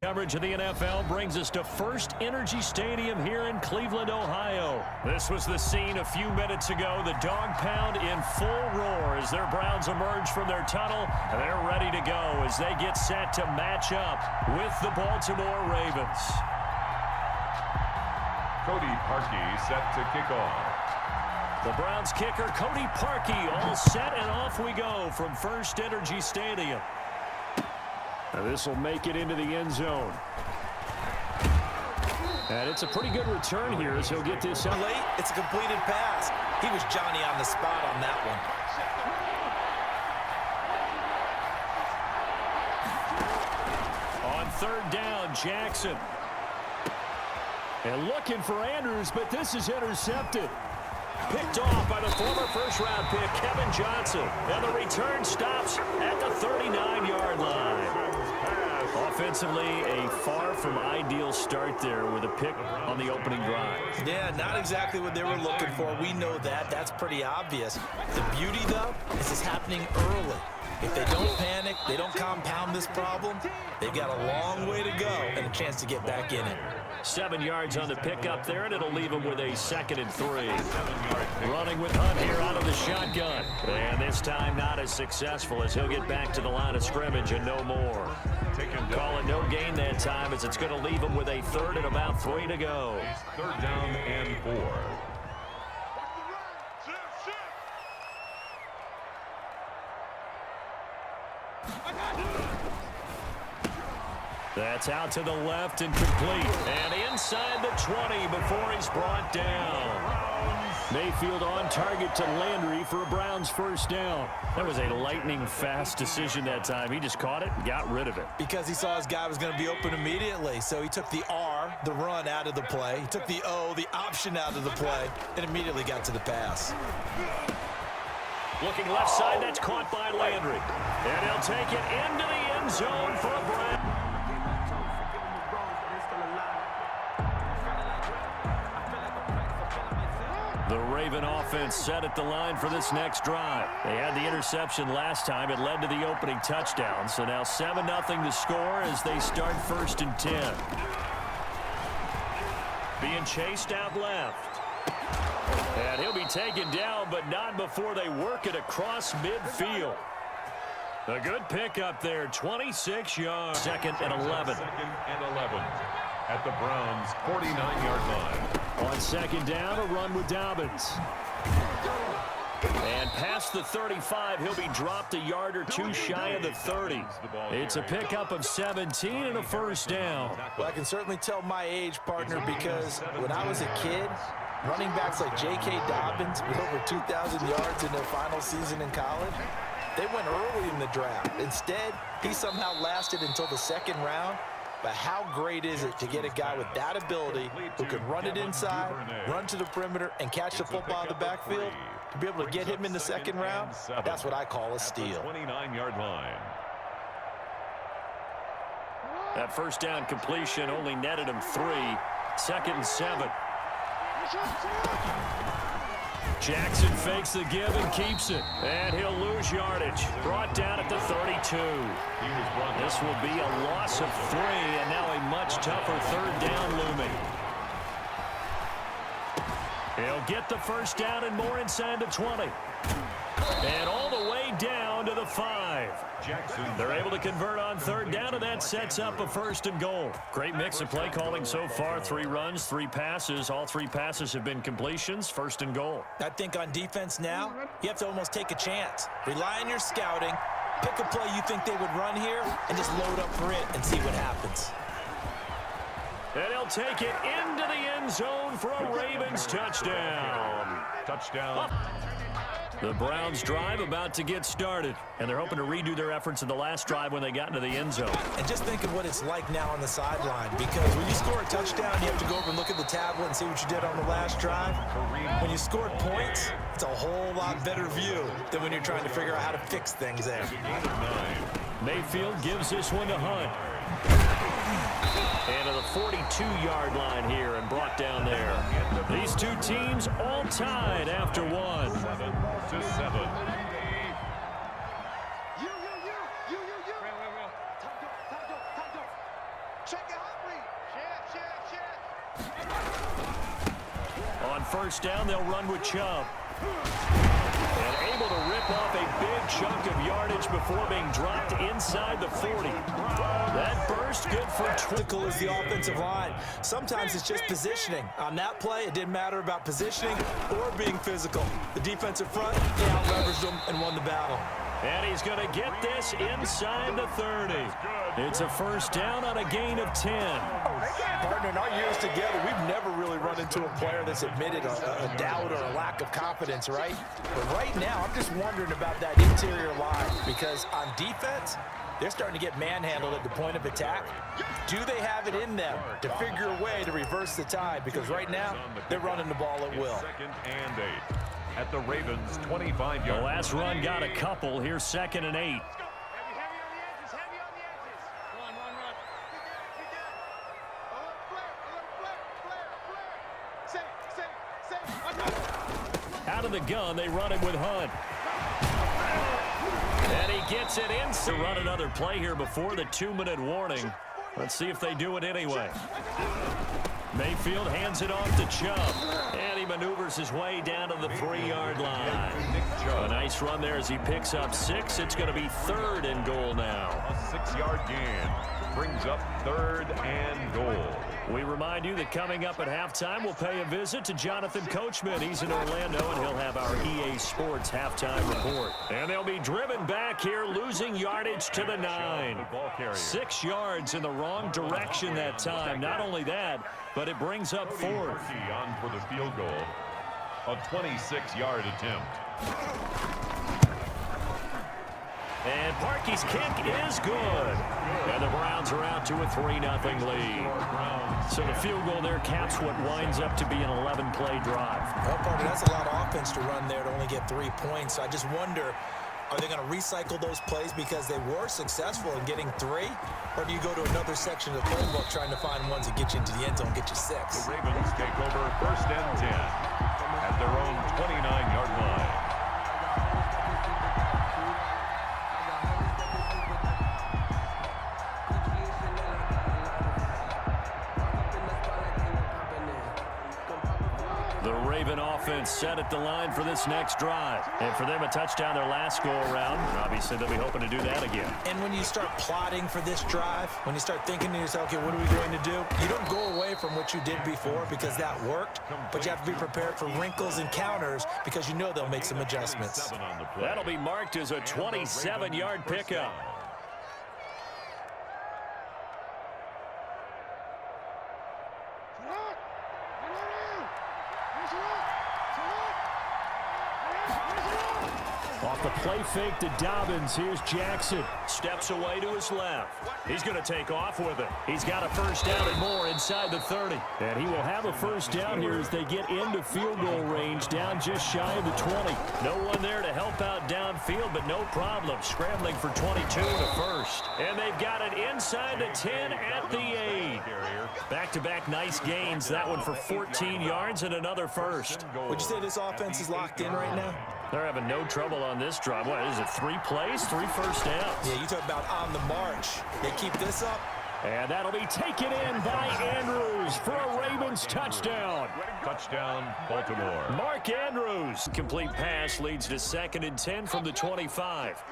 Coverage of the NFL brings us to First Energy Stadium here in Cleveland, Ohio. This was the scene a few minutes ago. The dog pound in full roar as their Browns emerge from their tunnel. And they're ready to go as they get set to match up with the Baltimore Ravens. Cody Parkey set to kick off. The Browns kicker, Cody Parkey, all set, and off we go from First Energy Stadium. Now this will make it into the end zone. And it's a pretty good return here as he'll get this out. Late, it's a completed pass. He was Johnny on the spot on that one. On third down, Jackson. And looking for Andrews, but this is intercepted. Picked off by the former first-round pick, Kevin Johnson. And the return stops at the 39-yard line. Offensively, a far from ideal start there with a pick on the opening drive. Yeah, not exactly what they were looking for. We know that. That's pretty obvious. The beauty, though, is it's happening early. If they don't panic, they don't compound this problem, they've got a long way to go and a chance to get back in it. 7 yards on the pickup there, and it'll leave him with a 2nd and 3. Running with Hunt here out of the shotgun. And this time not as successful as he'll get back to the line of scrimmage and no more. Call it no gain that time as it's going to leave him with a 3rd and about 3 to go. 3rd down and 4. That's out to the left and complete. And inside the 20 before he's brought down. Mayfield on target to Landry for a Browns first down. That was a lightning-fast decision that time. He just caught it and got rid of it. Because he saw his guy was going to be open immediately. So he took the R, the run, out of the play. He took the O, the option, out of the play, and immediately got to the pass. Looking left side, that's caught by Landry. And he'll take it into the end zone for a Brown. The Raven offense set at the line for this next drive. They had the interception last time. It led to the opening touchdown. So now 7-0 to score as they start 1st and 10. Being chased out left. And he'll be taken down, but not before they work it across midfield. A good pickup there, 26 yards. 2nd and 11. 2nd and 11 at the Browns' 49-yard line. On 2nd down, a run with Dobbins. And past the 35, he'll be dropped a yard or two shy of the 30. It's a pickup of 17 and a first down. Well, I can certainly tell my age, partner, because when I was a kid, running backs like J.K. Dobbins with over 2,000 yards in their final season in college, they went early in the draft. Instead, he somehow lasted until the 2nd round. But how great is it to get a guy with that ability who can run it inside, run to the perimeter, and catch the football in the backfield? To be able to get him in the 2nd round, that's what I call a steal. 29-yard line. That first down completion only netted him 3. 2nd and 7. Jackson fakes the give and keeps it. And he'll lose yardage. Brought down at the 32. This will be a loss of 3, and now a much tougher 3rd down looming. He'll get the first down and more inside the 20. And all the way down to the 5. They're able to convert on 3rd down, and that sets up a 1st and goal. Great mix of play calling so far. 3 runs, 3 passes. All 3 passes have been completions. 1st and goal. I think on defense now, you have to almost take a chance. Rely on your scouting. Pick a play you think they would run here, and just load up for it and see what happens. And he'll take it into the end zone for a Ravens touchdown. Touchdown. The Browns drive about to get started, and they're hoping to redo their efforts in the last drive when they got into the end zone. And just think of what it's like now on the sideline, because when you score a touchdown, you have to go over and look at the tablet and see what you did on the last drive. When you scored points, it's a whole lot better view than when you're trying to figure out how to fix things there. Mayfield gives this one to Hunt. And to the 42-yard line here and brought down there. These two teams all tied after 1. 7-7. On first down, they'll run with Chubb. And able to rip off a big chunk of yardage before being dropped inside the 40. That burst good for Critical is the offensive line. Sometimes it's just positioning. On that play, it didn't matter about positioning or being physical. The defensive front, they out-leveraged them and won the battle. And he's going to get this inside the 30. It's a first down on a gain of 10. Partner, in our years together, we've never really run into a player that's admitted a doubt or a lack of confidence, right? But right now, I'm just wondering about that interior line because on defense, they're starting to get manhandled at the point of attack. Do they have it in them to figure a way to reverse the tide? Because right now, they're running the ball at will. 2nd and 8 at the Ravens' 25-yard line. The last run got a couple. Here's 2nd and 8. Out of the gun, they run it with Hunt. And he gets it in to run another play here before the 2-minute warning. Let's see if they do it anyway. Mayfield hands it off to Chubb. And he maneuvers his way down to the 3-yard line. A nice run there as he picks up 6. It's going to be 3rd and goal now. A 6-yard gain brings up 3rd and goal. We remind you that coming up at halftime, we'll pay a visit to Jonathan Coachman. He's in Orlando, and he'll have our EA Sports halftime report. And they'll be driven back here, losing yardage to the 9. 6 yards in the wrong direction that time. Not only that, but it brings up 4th. On for the field goal. A 26-yard attempt. And Parkey's kick is good. And the Browns are out to a 3-0 lead. So the field goal there caps what winds up to be an 11-play drive. Well, partner, that's a lot of offense to run there to only get 3 points. I just wonder, are they going to recycle those plays because they were successful in getting 3? Or do you go to another section of the playbook trying to find ones that get you into the end zone and get you 6? The Ravens take over 1st and 10 at their own 29-yard line. The Raven offense set at the line for this next drive. And for them, a touchdown their last go-around. Obviously, they'll be hoping to do that again. And when you start plotting for this drive, when you start thinking to yourself, okay, what are we going to do? You don't go away from what you did before because that worked, but you have to be prepared for wrinkles and counters because you know they'll make some adjustments. That'll be marked as a 27-yard pickup. Off the play fake to Dobbins. Here's Jackson. Steps away to his left. He's going to take off with it. He's got a first down and more inside the 30. And he will have a first down here as they get into field goal range, down just shy of the 20. No one there to help out downfield, but no problem. Scrambling for 22 to first. And they've got it inside the 10 at the 8. Back-to-back nice gains. That one for 14 yards and another first. Would you say this offense is locked in right now? They're having no trouble on this drive. What is it, 3 plays, 3 first downs? Yeah, you talk about on the march. They keep this up. And that'll be taken in by Andrews for a Ravens touchdown. Touchdown, Baltimore. Mark Andrews. Complete pass leads to 2nd and 10 from the 25.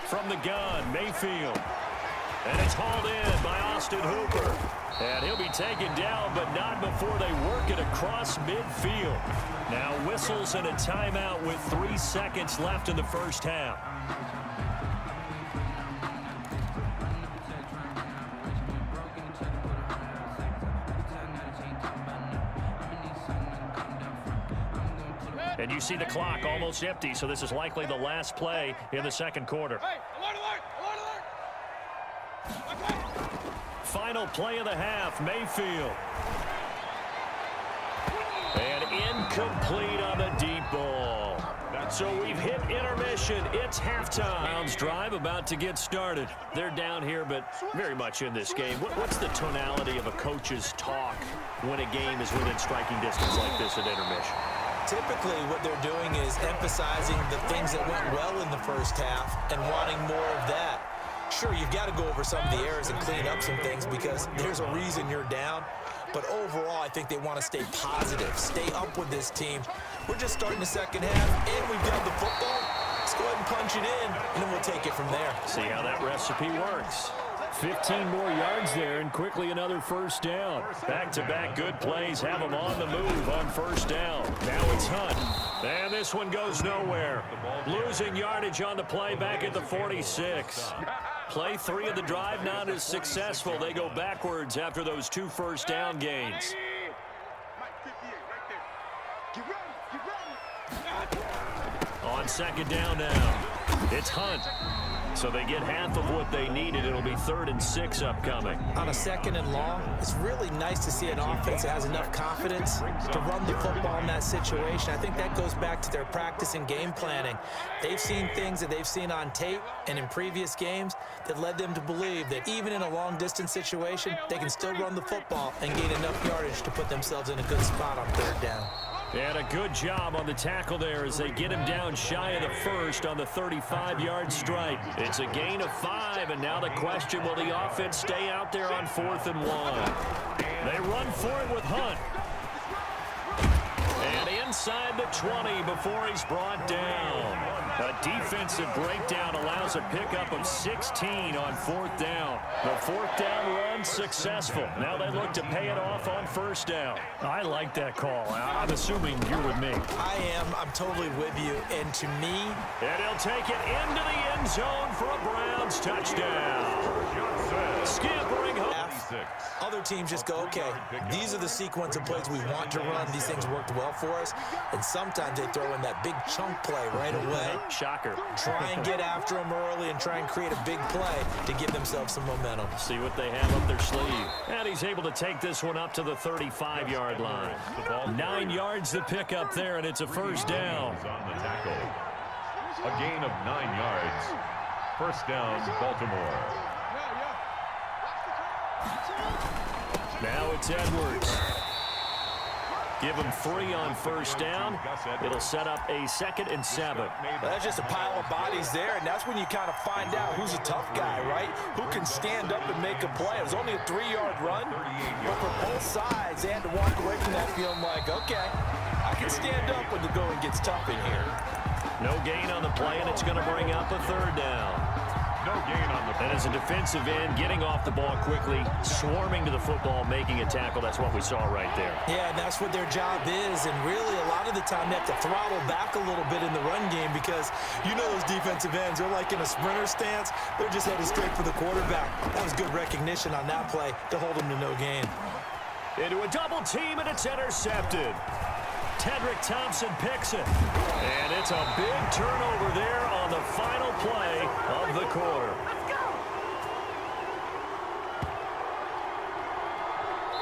From the gun, Mayfield. And it's hauled in by Austin Hooper. And he'll be taken down, but not before they work it across midfield. Now whistles and a timeout with 3 seconds left in the first half. And you see the clock almost empty, so this is likely the last play in the second quarter. Hey, alert, alert, alert, alert! Final play of the half, Mayfield. And incomplete on the deep ball. So we've hit intermission. It's halftime. Browns drive about to get started. They're down here, but very much in this game. What's the tonality of a coach's talk when a game is within striking distance like this at intermission? Typically, what they're doing is emphasizing the things that went well in the first half and wanting more of that. Sure, you've got to go over some of the errors and clean up some things because there's a reason you're down. But overall, I think they want to stay positive, stay up with this team. We're just starting the second half, and we've got the football. Let's go ahead and punch it in, and then we'll take it from there. See how that recipe works. 15 more yards there, and quickly another first down. Back-to-back good plays have them on the move on first down. Now it's Hunt. And this one goes nowhere. Losing yardage on the play back at the 46. Play 3 of the drive not as successful. They go backwards after those 2 first down gains. On second down now, it's Hunt. So they get half of what they needed. It'll be 3rd and 6 upcoming. On a 2nd and long, it's really nice to see an offense that has enough confidence to run the football in that situation. I think that goes back to their practice and game planning. They've seen things that they've seen on tape and in previous games that led them to believe that even in a long-distance situation, they can still run the football and gain enough yardage to put themselves in a good spot on 3rd down. And a good job on the tackle there as they get him down shy of the first on the 35-yard strike. It's a gain of 5, and now the question, will the offense stay out there on 4th and 1? They run for it with Hunt. And inside the 20 before he's brought down. A defensive breakdown allows a pickup of 16 on 4th down. The 4th down run successful. Now they look to pay it off on 1st down. I like that call. I'm assuming you're with me. I am. I'm totally with you. And to me... And he'll take it into the end zone for a Browns touchdown. Scampering home. Other teams just go, okay, these are the sequence of plays we want to run. These things worked well for us. And sometimes they throw in that big chunk play right away. Shocker. Try and get after them early and try and create a big play to give themselves some momentum. See what they have up their sleeve. And he's able to take this one up to the 35-yard line. 9 yards to pick up there, and it's a first down. On the tackle. A gain of 9 yards. First down, Baltimore. Now it's Edwards. Give him 3 on first down. It'll set up a 2nd and 7. That's just a pile of bodies there, and that's when you kind of find out who's a tough guy, right? Who can stand up and make a play. It was only a 3-yard run, but for both sides, they had to walk away from that feeling like, okay, I can stand up when the going gets tough in here. No gain on the play, and it's going to bring up a 3rd down. No gain on the play. And as a defensive end, getting off the ball quickly, swarming to the football, making a tackle. That's what we saw right there. Yeah, and that's what their job is. And really, a lot of the time, they have to throttle back a little bit in the run game because you know those defensive ends, they're like in a sprinter stance. They're just headed straight for the quarterback. That was good recognition on that play to hold them to no gain. Into a double team, and it's intercepted. Tedrick Thompson picks it. And it's a big turnover there on the final play of the quarter.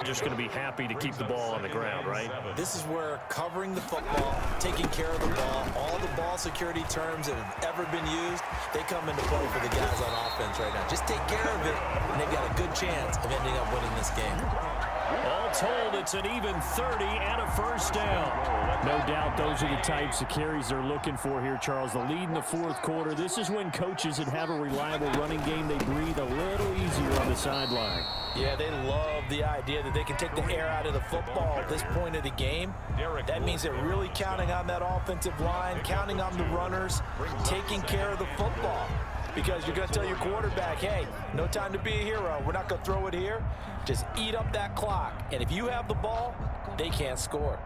Just going to be happy to keep the ball on the ground, right? This is where covering the football, taking care of the ball, all the ball security terms that have ever been used, they come into play for the guys on offense right now. Just take care of it, and they've got a good chance of ending up winning this game. All told, it's an even 30 and a first down. No doubt those are the types of carries they're looking for here, Charles. The lead in the 4th quarter. This is when coaches that have a reliable running game, they breathe a little easier on the sideline. Yeah, they love the idea that they can take the air out of the football at this point of the game. That means they're really counting on that offensive line, counting on the runners, taking care of the football. Because you're going to tell your quarterback, hey, no time to be a hero. We're not going to throw it here. Just eat up that clock. And if you have the ball, they can't score.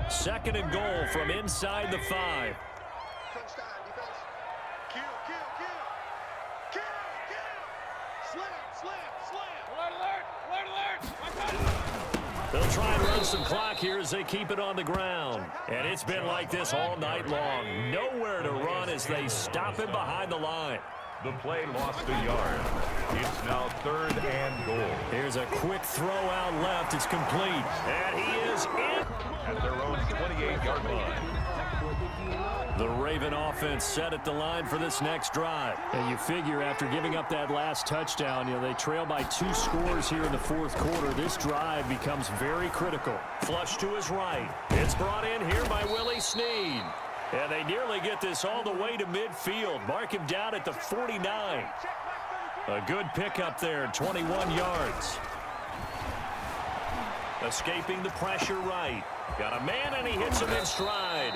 Second and goal from inside the 5. They'll try and run some clock here as they keep it on the ground. And it's been like this all night long. Nowhere to run as they stop him behind the line. The play lost a yard. It's now 3rd and goal. Here's a quick throw out left. It's complete. And he is in. At their own 28-yard line. The Raven offense set at the line for this next drive. And you figure after giving up that last touchdown, they trail by 2 scores here in the fourth quarter. This drive becomes very critical. Flush to his right. It's brought in here by Willie Snead. And they nearly get this all the way to midfield. Mark him down at the 49. A good pickup there, 21 yards. Escaping the pressure right. Got a man, and he hits him in stride.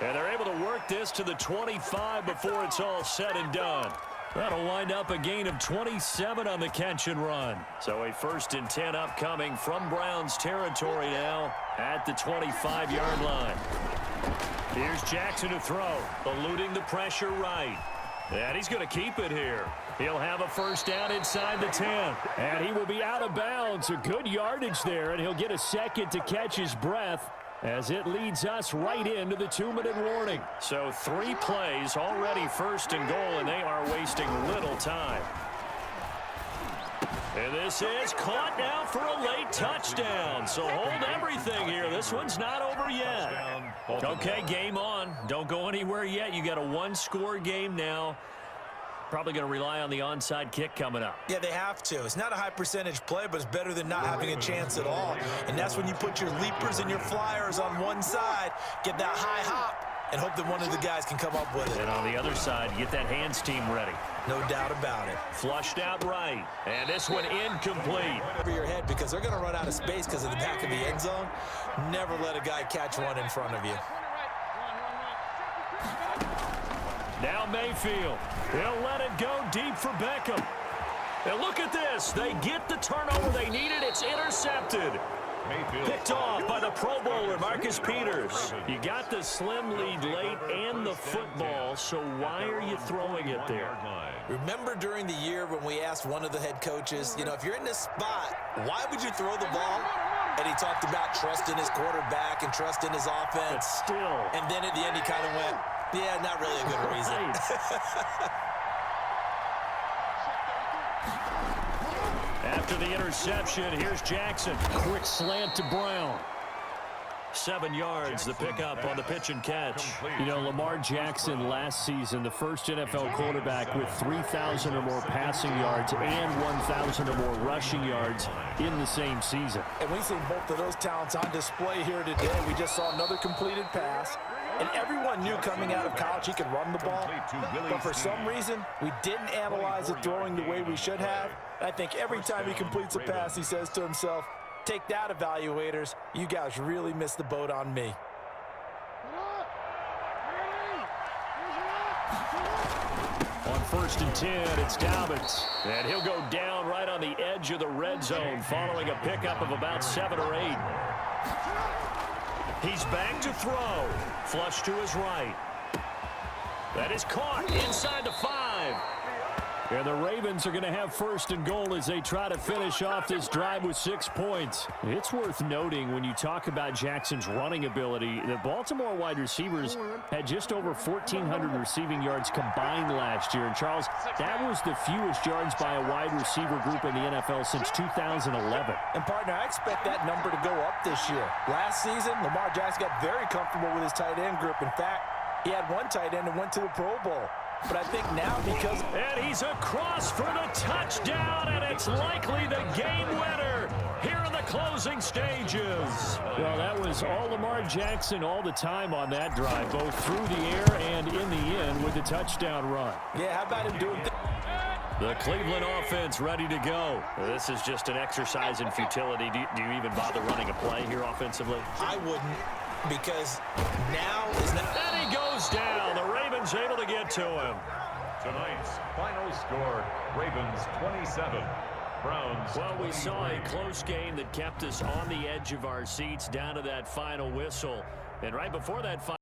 And they're able to work this to the 25 before it's all said and done. That'll wind up a gain of 27 on the catch and run. So a 1st and 10 upcoming from Browns territory now at the 25-yard line. Here's Jackson to throw, eluding the pressure right. And he's going to keep it here. He'll have a 1st down inside the 10. And he will be out of bounds. A good yardage there, and he'll get a second to catch his breath as it leads us right into the 2-minute warning. So 3 plays already 1st and goal, and they are wasting little time. And this is caught now for a late touchdown. So hold everything here. This one's not over yet. Okay, game on. Don't go anywhere yet. You got a 1-score game now. Probably going to rely on the onside kick coming up. Yeah, they have to. It's not a high percentage play, but it's better than not having a chance at all. And that's when you put your leapers and your flyers on one side, get that high hop, and hope that one of the guys can come up with it. And on the other side, get that hands team ready. No doubt about it. Flushed out right. And this one incomplete. Over your head because they're going to run out of space because of the back of the end zone. Never let a guy catch one in front of you. Now Mayfield. He'll let it go deep for Beckham. And look at this. They get the turnover they needed. It's intercepted. Mayfield. Picked off by the Pro Bowler, Marcus Peters. You got the slim lead late and the football, so why are you throwing it there? Remember during the year when we asked one of the head coaches, if you're in this spot, why would you throw the ball? And he talked about trusting his quarterback and trusting his offense. But still. And then at the end he kind of went, yeah, not really a good reason. After the interception, here's Jackson. Quick slant to Brown. 7 yards, the pickup on the pitch and catch. Lamar Jackson last season, the first NFL quarterback with 3,000 or more passing yards and 1,000 or more rushing yards in the same season. And we see both of those talents on display here today. We just saw another completed pass. And everyone knew coming out of college he could run the ball. But for some reason, we didn't analyze it throwing the way we should have. I think every time he completes a pass, he says to himself, take that, evaluators. You guys really missed the boat on me. On 1st and 10, it's Dobbins. And he'll go down right on the edge of the red zone following a pickup of about 7 or 8. He's back to throw. Flush to his right. That is caught inside the 5. And the Ravens are going to have 1st and goal as they try to finish off this drive with 6 points. It's worth noting when you talk about Jackson's running ability, the Baltimore wide receivers had just over 1,400 receiving yards combined last year. And, Charles, that was the fewest yards by a wide receiver group in the NFL since 2011. And, partner, I expect that number to go up this year. Last season, Lamar Jackson got very comfortable with his tight end group. In fact, he had one tight end and went to the Pro Bowl. But I think now because... And he's across for the touchdown, and it's likely the game winner here in the closing stages. Well, that was all Lamar Jackson all the time on that drive, both through the air and in the end with the touchdown run. Yeah, how about him doing... The Cleveland offense ready to go. This is just an exercise in futility. Do you even bother running a play here offensively? I wouldn't, because now is not... And he goes down. The Ravens able to get to him. Tonight's final score, Ravens 27, Browns. Well, we saw a close game that kept us on the edge of our seats down to that final whistle. And right before that final